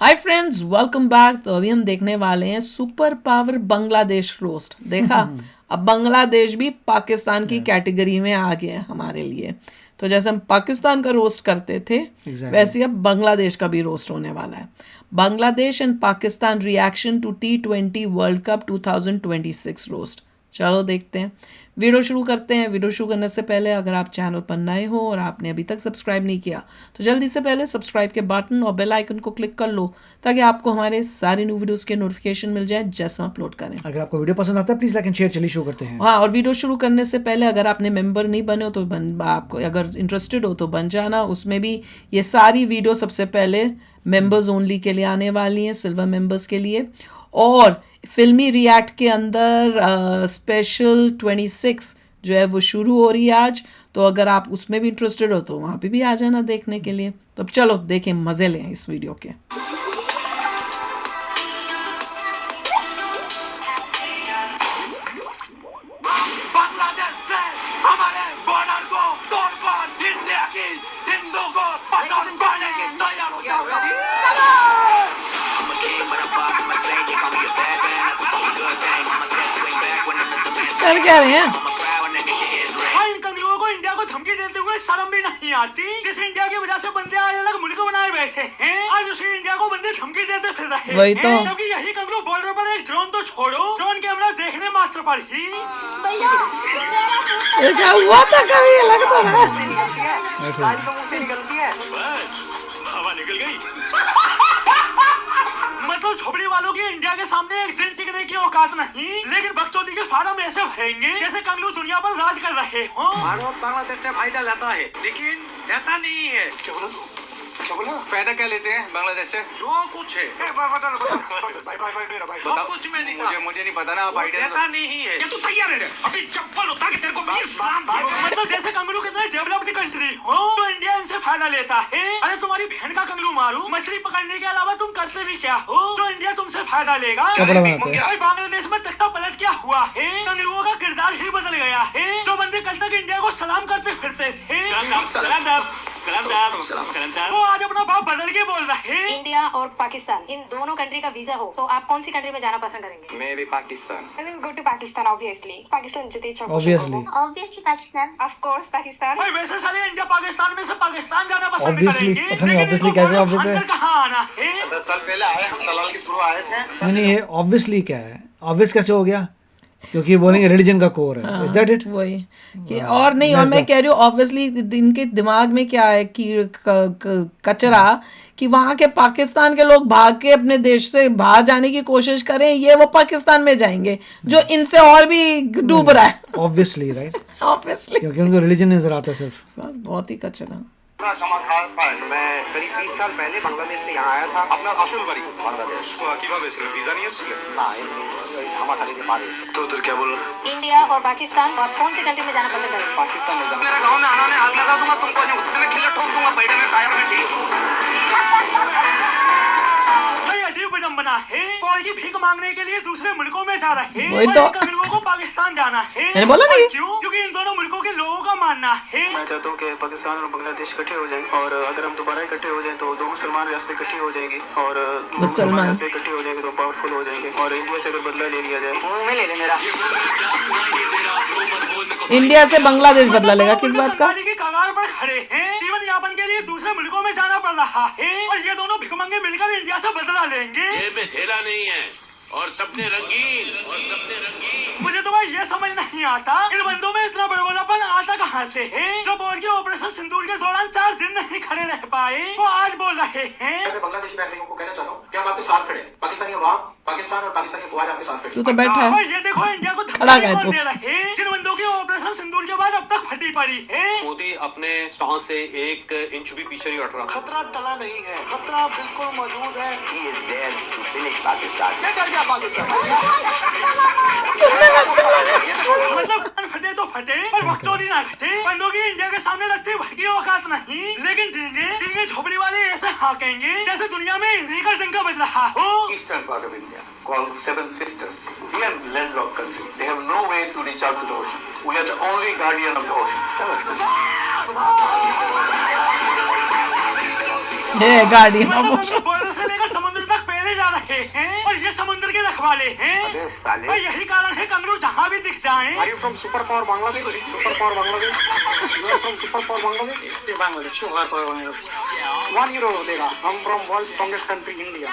Hi friends, welcome back. तो अभी हम देखने वाले हैं सुपर पावर बांग्लादेश रोस्ट। देखा, अब बांग्लादेश भी पाकिस्तान की कैटेगरी में आ गया है हमारे लिए। तो जैसे हम पाकिस्तान का रोस्ट करते थे वैसे अब बांग्लादेश का भी रोस्ट होने वाला है। Bangladesh and Pakistan reaction to T20 world cup 2026 roast. चलो देखते हैं, वीडियो शुरू करते हैं। वीडियो शुरू करने से पहले अगर आप चैनल पर नए हो और आपने अभी तक सब्सक्राइब नहीं किया तो जल्दी से पहले सब्सक्राइब के बटन और बेल आइकन को क्लिक कर लो ताकि आपको हमारे सारे न्यू वीडियोस के नोटिफिकेशन मिल जाए जैसे हम अपलोड करें। अगर आपको वीडियो पसंद आता है प्लीज लाइक एंड शेयर। चलिए शुरू करते हैं। हाँ, और वीडियो शुरू करने से पहले अगर आपने मेंबर नहीं बने हो तो आपको अगर इंटरेस्टेड हो तो बन जाना। उसमें भी ये सारी वीडियो सबसे पहले मेंबर्स ओनली के लिए आने वाली हैं, सिल्वर मेंबर्स के लिए। और फिल्मी रिएक्ट के अंदर स्पेशल 26 जो है वो शुरू हो रही है आज। तो अगर आप उसमें भी इंटरेस्टेड हो तो वहाँ पे भी आ जाना देखने के लिए। तो अब चलो देखें, मज़े लें इस वीडियो के। बांग्लादेश से हमारे बॉर्डर को तोड़कर इंडिया की हिंदू को पतन पाने की तैयार हो जाओ। कर क्या रहे हैं? हाँ, इन कंगलुओं को इंडिया को धमकी देते हुए शर्म भी नहीं आती। जिस इंडिया की वजह से बंदे आज अलग मुल्क बनाए बैठे हैं, आज उसी इंडिया को बंदे धमकी देते फिर रहे वही तो। हैं। जबकि यही कंगलू बॉर्डर पर एक ड्रोन तो छोड़ो, ड्रोन कैमरा देखने मात्र पर ही ये क्या हुआ था? कभी अलग तो रहा। सारी तो मुंह से निकलती है। बस हवा निकल गई। मतलब झोपड़ी वालों की इंडिया के सामने एक दिन टिकने की औकात नहीं, लेकिन बकचोदी के फार्म ऐसे भरेंगे जैसे कंगलू दुनिया पर राज कर रहे हो। भारत बांग्लादेश से फायदा लेता है लेकिन देता नहीं है। क्या बोला तू? क्या बोला? फायदा क्या लेते हैं बांग्लादेश से? जो कुछ है भाई मेरा भाई। सब कुछ मैं नहीं, मुझे नहीं पता ना। आप आइडिया देता नहीं है। ये तू तैयार है? अभी चप्पल उतार के तेरे को मैं सलाम दूंगा। मतलब जैसे कंगलू कितने डेवलप्ड कंट्री हो तो इंडिया इनसे फायदा लेता है। अरे तुम्हारी बहन का कंगलू मारू, मछली पकड़ने के अलावा तुम करते भी क्या हो जो इंडिया तुमसे फायदा लेगा? कपड़ा बनाते हैं। भाई बांग्लादेश में तख्ता पलट क्या हुआ है? कंगलुओं का किरदार ही बदल गया है। जो बंदे कल तक इंडिया को सलाम करते फिरते थे, वो आज अपना बाप बदल के बोल रहे हैं। इंडिया और पाकिस्तान इन दोनों कंट्री का वीजा हो तो आप कौन सी कंट्री में जाना पसंद करेंगे? मैं भी Pakistan. I will go to Pakistan obviously. Pakistan जितनी इच्छा Obviously. Obviously Pakistan. Of course Pakistan. भाई वैसे सारे इंडिया पाकिस्तान में से पाकिस्तान जाना पसंद Obviously, करेंगे। पता नहीं लेकिन obviously इनको कैसे बाहर obvious है? भाग कर कहाँ आना है? 10 साल पहले आए हम दलाल के थ्रू आए थे। नहीं ये ऑब्वियसली क्या है? ऑब्वियस कैसे हो गया? क्योंकि बोलेंगे रिलीजन का कोर है। Is that it? वही कि और नहीं, और मैं कह रही हूँ ऑब्वियसली इनके दिमाग में क्या है कि कचरा कि वहाँ के पाकिस्तान के लोग भाग के अपने देश से बाहर जाने की कोशिश करें, ये वो पाकिस्तान में जाएंगे जो इनसे और भी डूब रहा है। ऑब्वियसली राइट, ऑब्वियसली क्योंकि उनको रिलीजन नजर आता है सिर्फ। बहुत ही कचरा। मैं करीब 20 साल पहले बांग्लादेश से यहाँ आया था। আপনার আসল বাড়ি বাংলাদেশ। তো কিভাবে ছিল? ভিসা নিয়ে এসেছিলেন? না হামাখালি के पारे। तो उधर क्या बोल रहा था? इंडिया और पाकिस्तान और कौन सी कंट्री में जाना पसंद करेंगे? पाकिस्तान में जाना। मेरे गांव में आना ने आग लगा दूंगा तुमको, उसने खिल्ला ठोक दूंगा बैठे में टायर में ठीक। भाई अजीब विडम्बना है। और की भीख मांगने के लिए दूसरे मुल्कों में जा रहे हैं। वही तो। और इन कंगलुओं को पाकिस्तान जाना है। मैंने बोला नहीं। और क्यों? क्योंकि इन दोनों मुल्कों के लोगों का मानना है मैं चाहता हूँ कि पाकिस्तान और बांग्लादेश इकट्ठे हो जाएं, और अगर हम दोबारा इकट्ठे हो जाएं तो दो मुसलमान रियासतें इकट्ठी हो जाएंगी, और मुसलमान रियासतें इकट्ठी हो जाएंगी तो पावरफुल हो जाएंगे। और इंडिया से अगर बदला ले लिया जाए, मुंह में ले ले मेरा। इंडिया से बांग्लादेश बदला लेगा किस बात का? की कगार पर खड़े हैं। जीवन यापन के लिए दूसरे मुल्कों में जाना पड़ रहा है और ये दोनों भिखमंगे मिलकर इंडिया से बदला लेंगे। में ठेला नहीं है और सपने रंगीन। मुझे तो भाई ये समझ नहीं आता इन बंदों में इतना बड़बड़ापन आता कहाँ से है? जो बोल के ऑपरेशन सिंदूर के दौरान 4 दिन नहीं खड़े रह पाए वो आज बोल रहे हैं। मैं बांग्लादेश में लोगों को कहना चाहता हूँ कि हम आपके साथ खड़े हैं। पाकिस्तानी वहाँ, पाकिस्तान और पाकिस्तानी को आज आपके साथ खड़े। तू तो बैठा है। और ये देखो इंडिया को खड़ा धमकी है कौन तू। दे रहे हैं जिन बंदों की ऑपरेशन सिंदूर के बाद अब तक फटी पड़ी है। मोदी अपने स्टांस से 1 इंच भी पीछे नहीं हट रहा। खतरा टला नहीं है, खतरा बिल्कुल मौजूद है। He is there to finish Pakistan. क्या कर गया पाकिस्तान? मतलब कान फटे तो फटे और बकचोदी ना घटे। बंदों की इंडिया के सामने लगती भटकी औकात नहीं, लेकिन डींगे झोपड़ी वाले ऐसे हाँकेंगे जैसे दुनिया में इलीगल जंग बज रहा हो। Eastern part of India, called Seven Sisters. We are landlocked country. They have no way to reach out to the ocean. We are the only guardian of the ocean. ये गाड़ी बॉर्डर से लेकर समुद्र रहे हैं और ये समुद्र के रखवाले हैं। साले और यही कारण है कंगरू जहाँ भी दिख जाएं। Are you from superpower Bangladesh? Superpower Bangladesh? You are from superpower Bangladesh? इससे बांग्लादेश superpower Bangladesh। €1 देगा। I'm from world's strongest country, India.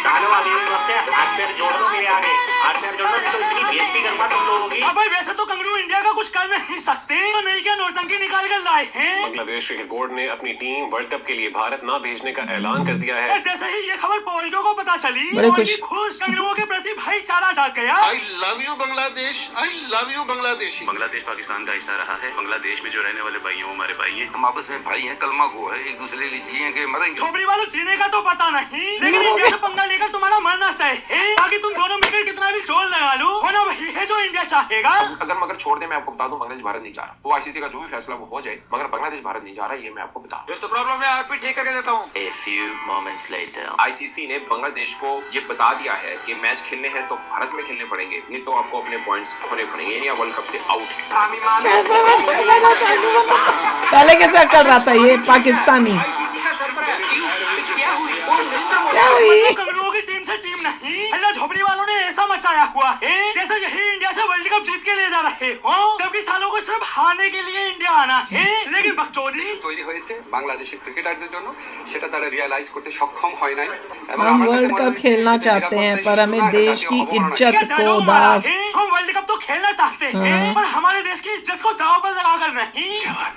सालों वाले वक्त हाथ पैर जोड़ दो मेरे आगे, हाथ पैर जोड़ दो तो इतनी बेइज्जती करूंगा तुम लोगों की। अब भाई वैसे तो कंगरू इंडिया का कुछ कर नहीं सकते, तो नहीं क्या नौटंकी निकाल कर लाए हैं। बांग्लादेश क्रिकेट बोर्ड ने अपनी टीम वर्ल्ड कप के लिए भारत न भेजने का ऐलान कर दिया है। और जैसे ही ये खबर पोल्को को पता चली, बड़े वो खुश। भी खुश कंगरुओं के प्रति भाईचारा जाग गया। I love you Bangladesh, I love you Bangladeshi. Bangladesh Pakistan का हिस्सा रहा है। बांग्लादेश में जो रहने वाले भाई हैं वो हमारे भाई हैं। हम आपस में भाई हैं, कलमा गो है, एक दूसरे के लिए जिए के मरेंगे। छोबड़ी वालों जीने का तो पता नहीं, लेकिन इंडिया से पंगा लेकर तुम्हारा मरना तय है। बाकी तुम दोनों मिलकर कितना भी जोर लगा लो, होना वही है जो इंडिया चाहेगा। अगर छोड़ दे, मैं आपको बता दूं, बांग्लादेश भारत नहीं जा रहा। वो आईसीसी का जो भी फैसला वो हो जाए, मगर बांग्लादेश भारत नहीं जा रहा, ये मैं आपको बता दूं। तो प्रॉब्लम है, आप भी ठीक करके देता हूँ। A few moments later. ICC ने बांग्लादेश को ये बता दिया है कि मैच खेलने हैं तो भारत में खेलने पड़ेंगे, नहीं तो आपको अपने पॉइंट्स खोने पड़ेंगे। इंडिया वर्ल्ड कप से आउट है। पहले कैसे कर रहा था ये पाकिस्तानी? क्या हुई? कंगरुओं की टीम से टीम नहीं, अल्लाह झोपड़ी वालों ने ऐसा मचाया हुआ है जैसे यही इंडिया से वर्ल्ड कप जीत के ले जा रहे हो, जबकि सालों को सिर्फ हारने के लिए इंडिया आना है। लेकिन बकचोदी তৈরি হয়েছে বাংলাদেশের ক্রিকেটারদের জন্য, সেটা তারা রিয়ালাইজ করতে সক্ষম হয় নাই। এবং हम আমার কাছে वर्ल्ड মনে कप হয়েছে खेलना যে चाहते हैं নিরাপত্তা पर issue हमें না, देश এটা की জাতীয় अवमानना। इज्जत क्या को डरो मारा दाव। है? हम वर्ल्ड कप तो खेलना चाहते हैं पर हमारे देश की इज्जत को दाव पर लगाकर नहीं।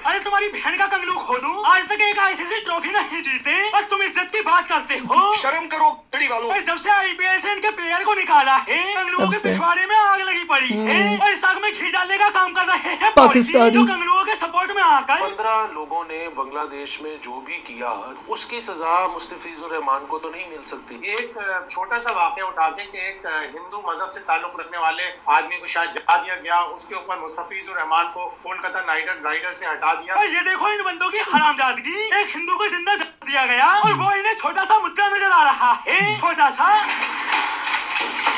अरे तुम्हारी बहन का कंगलू खोदू, आज तक एक आईसीसी ट्रॉफी नहीं जीते, बस तुम इज्जत की बात करते हो। शर्म करो तड़ी वालों। और जब से आईपीएल से इनके प्लेयर को निकाला है, कंगलुओं तब के से। पिछवाड़े में आग लगी पड़ी है और इस आग में घी डालने का काम कर रहे हैं पाकिस्तानी। जो कंगलुओं के सपोर्ट में आकर 15 लोगों ने बांग्लादेश में जो भी किया उसकी सजा मुस्तफिजुर रहमान को तो नहीं मिल सकती। एक छोटा सा वाकया उठा के कि एक हिंदू मजहब से ताल्लुक रखने वाले आदमी को शायद जला दिया गया, उसके ऊपर मुस्तफिजुर रहमान को कोलकाता नाइट राइडर से हटा दिया। और ये देखो इन बंदों की हरामजादगी, एक हिंदू को जिंदा जला दिया गया और वो इन्हें छोटा सा मुद्दा नजर आ रहा है, छोटा सा।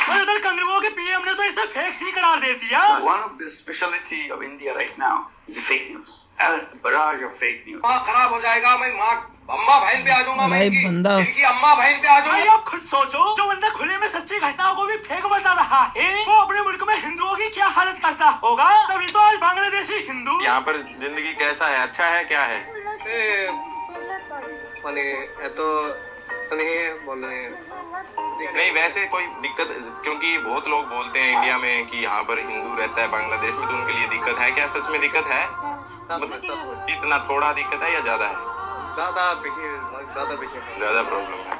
और उधर कंगरुओं के पीएम ने तो इसे फेक ही करार दे दिया। One of the specialty of India right now is fake news. A barrage of fake news. खराब हो जाएगा, मैं माँ अम्मा बहन पे आ जाऊंगा, भाई बंदा इनकी अम्मा बहन पे आ भाई आप खुद सोचो, जो बंदा खुले में सच्ची घटनाओं को भी फेक बता रहा है, वो अपने मुल्क में हिंदुओं की क्या हालत करता होगा। तभी तो आज बांग्लादेशी हिंदू यहाँ पर जिंदगी कैसा है, अच्छा है, क्या है? মানে এত মানে বলে नहीं वैसे कोई दिक्कत, क्योंकि बहुत लोग बोलते हैं इंडिया में कि यहाँ पर हिंदू रहता है बांग्लादेश में, तो उनके लिए दिक्कत है क्या? सच में दिक्कत है? इतना थोड़ा दिक्कत है या ज्यादा है? ज्यादा पीछे ज्यादा प्रॉब्लम है।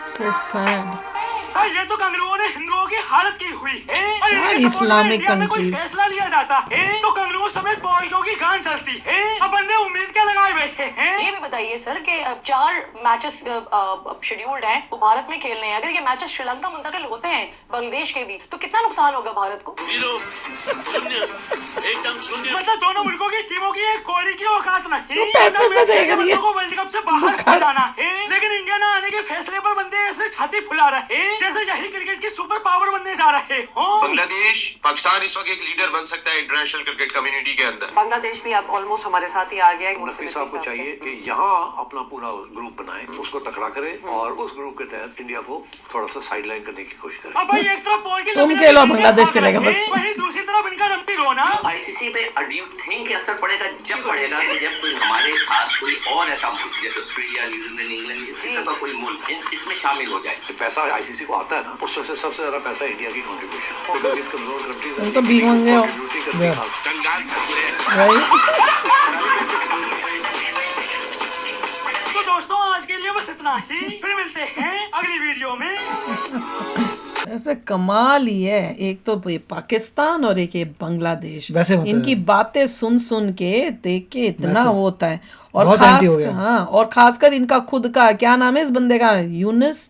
so sad. और ये तो कंगरुओं ने हिंदुओं की हालत की हुई है। और इनके सारी सपोर्ट में इस्लामिक इंडिया में कोई countries। फैसला लिया जाता है तो कंगरुओं समेत पौड़ियों की गान चलती है। अब बंदे उम्मीद क्या लगाए बैठे हैं। ये भी बताइए सर कि 4 मैचेस शेड्यूल्ड हैं वो भारत में खेलने हैं, अगर ये मैचेस श्रीलंका मुंतकिल होते हैं बांग्लादेश के भी, तो कितना नुकसान होगा भारत को? मतलब दोनों मुल्कों की टीमों की एक कौड़ी की औकात नहीं। तो पैसे से देख रही है। को वर्ल्ड कप से बाहर कर जाना है, लेकिन इंडिया न आने के फैसले पर बंदे ऐसे छाती फुला रहे जैसे यही क्रिकेट की सुपर पावर बनने जा रहे हो। बांग्लादेश, पाकिस्तान इस वक्त एक लीडर बन सकता है इंटरनेशनल क्रिकेट कम्युनिटी के अंदर। बांग्लादेश भी अब ऑलमोस्ट हमारे साथ ही आ गया है। नकवी साहब को चाहिए कि यहाँ अपना पूरा ग्रुप बनाए, उसको तकड़ा करे और उस ग्रुप के तहत इंडिया को थोड़ा सा साइडलाइन करने की कोशिश करे। अब भाई एक तरफ पोल की तुम खेलो, बांग्लादेश खेलेगा बस। वही दूसरी तरफ इनका रंटी रोना। आईसीसी पे डू यू थिंक असर पड़ेगा? जब पड़ेगा कि जब कोई हमारे साथ कोई और ऐसा मुल्क जैसे ऑस्ट्रेलिया, न्यूजीलैंड, इंग्लैंड, इस तरह का कोई मुल्क इसमें शामिल हो जाए। पैसा आईसीसी को आता है ना, उसमें से सबसे ज्यादा पैसा इंडिया की कंट्रीब्यूशन। कमजोर कंट्रीज तुम तो भीगोंगे हो। कंगाल सकते भाई तो दोस्तों आज के लिए बस इतना ही, फिर मिलते हैं अगली वीडियो में। ऐसे कमाल ही है, एक तो ये पाकिस्तान और एक ये बांग्लादेश। वैसे मतलब इनकी बातें सुन सुन के देख के इतना होता है। और बहुत खास एंटी हो गया। हाँ, और खासकर इनका खुद का क्या नाम है इस बंदे का, यूनुस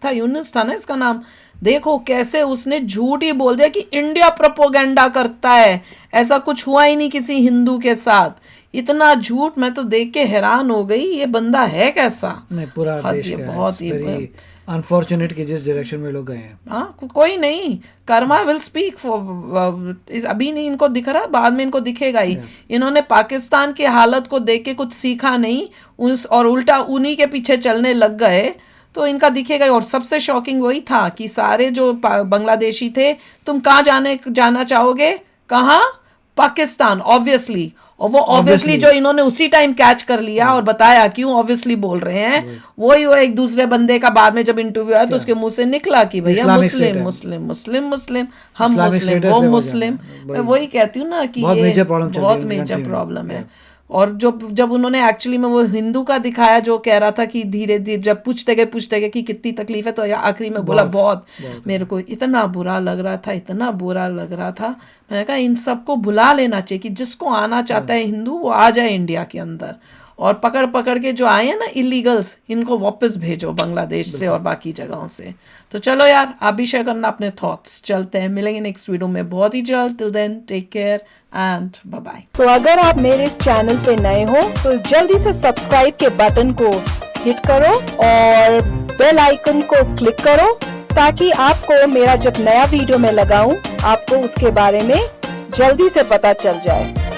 था ना इसका नाम। देखो कैसे उसने झूठ ही बोल दिया कि इंडिया प्रोपोगेंडा करता है, ऐसा कुछ हुआ ही नहीं किसी हिंदू के साथ। इतना झूठ, मैं तो देख के हैरान हो गई, ये बंदा है कैसा। नहीं पूरा हद देश ये का है, बहुत it's ही very अनफॉर्चुनेट कि जिस डायरेक्शन में लोग गए हैं। हाँ, कोई नहीं, कर्मा विल स्पीक फॉर, अभी नहीं इनको दिख रहा, बाद में इनको दिखेगा ही। इन्होंने पाकिस्तान की हालत को देख के कुछ सीखा नहीं, और उल्टा उन्हीं के पीछे चलने लग गए, तो इनका दिखेगा। और सबसे शॉकिंग वही था कि सारे जो बांग्लादेशी थे, तुम कहाँ जाना चाहोगे, कहाँ, पाकिस्तान, ऑब्वियसली। और वो ऑब्वियसली जो इन्होंने उसी टाइम कैच कर लिया और बताया क्यों ऑब्वियसली बोल रहे हैं, वही वो एक दूसरे बंदे का बाद में जब इंटरव्यू आया तो उसके मुंह से निकला कि भैया मुस्लिम मुस्लिम मुस्लिम मुस्लिम, हम मुस्लिम, वो मुस्लिम। मैं वही कहती हूँ ना कि ये बहुत मेजर प्रॉब्लम है। और जब उन्होंने एक्चुअली में वो हिंदू का दिखाया जो कह रहा था कि धीरे धीरे जब पूछते गए कि कितनी तकलीफ है, तो आखिरी में बोला बहुत। मेरे को इतना बुरा लग रहा था, इतना बुरा लग रहा था। मैंने कहा इन सबको बुला लेना चाहिए कि जिसको आना चाहता है हिंदू, वो आ जाए इंडिया के अंदर, और पकड़ के जो आए हैं ना इलीगल्स, इनको वापस भेजो बांग्लादेश से और बाकी जगहों से। तो चलो यार, आप भी शेयर करना अपने थॉट्स। चलते हैं, मिलेंगे नेक्स्ट वीडियो में बहुत ही जल्द। Till then take care and bye bye. तो अगर आप मेरे इस चैनल पे नए हो तो जल्दी से सब्सक्राइब के बटन को हिट करो और बेल आइकन को क्लिक करो, ताकि आपको मेरा जब नया वीडियो मैं लगाऊं, आपको उसके बारे में जल्दी से पता चल जाए।